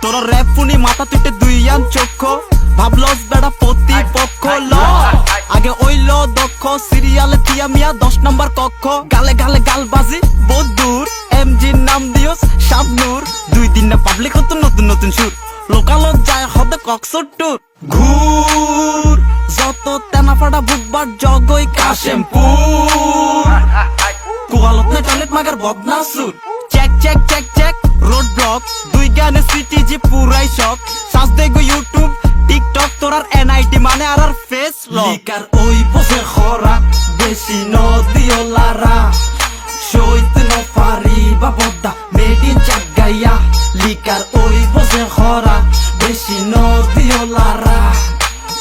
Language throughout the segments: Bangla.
তোরা র‍্যাপ শুনি মাথা তুইতে দুই আন চক্ষ ভাবলস বেড়া প্রতিপক্ষ ল আগে ওইল দক্ষ সিরিয়ালে তিয়া মিয়া 10 নম্বর কক্ষ গালে গালে গালবাজি বদুর এমজির নাম দিওস শাবনুর 2 দিন না পাবলিক হতো নতুন নতুন সুর লোকালত যায় হদে কক্সটুর ঘুর যত তেনাফাড়া বুধবার জগই কাশেমপুর কুয়ালত না টয়লেট মাগার বদনাসুর check check check check road block দুই গানে সিটি জি পুরাই শক সাজ দেগো ইউটিউব টিকটক তোরার এনআইডি মানে আর ফেস লক লিকার ওই বসে খরা বেশি নদিও লারা সইতে ন পারি বাবদা মেড ইন চাগাইয়া লিকার ওই বসে খরা বেশি নদিও লারা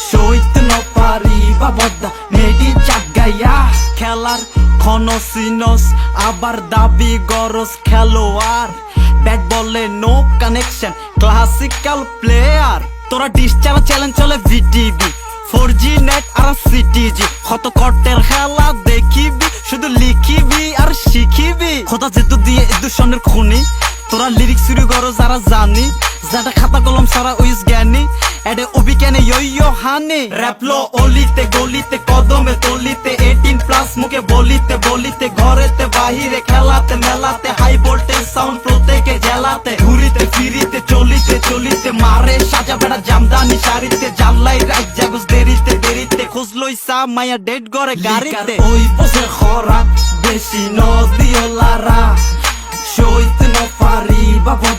সইতে ন পারি বাবদা মেড ইন চাগাইয়া খেলার খনসিনস আবার দাবি গরস খেলোয়াড় ব্যাট বলে নো কানেকশন ক্লাসিক্যাল প্লেয়ার তোরা ডিশ চালা চ্যালেঞ্জ চলে ভিটিভি 4G নেট আর সিটিজি কত কটের খেলা দেখিবি শুধু লিখিবি আর শিখিবি খোদা যেতু দিয়ে দূষণের খুনি তোরা লিরিক্স শুরু করো যারা জানি যারা খাতা কলম সারা উইস জ্ঞানী এডে ওবি কেনে ইয়ো হানি র‍্যাপলো অলিতে গলিতে কদমে তলিতে 18 প্লাস মুখে বলিতে বলিতে ঘরেতে বাহিরে খেলাতে মেলাতে হাই ভোল্টেজ সাউন্ড প্রত্যেকে জেলাতে ঘুরিতে ফিরিতে চলিতে চলিতে মারে সাজা বেড়া জামদানি শাড়িতে জানলাই রাত জাগুস দেরিতে দেরিতে খুঁজলই সা মায়া ডেট করে গাড়িতে ওই বসে খরা বেশি নদিও লারা সইতে ন পারি বাবা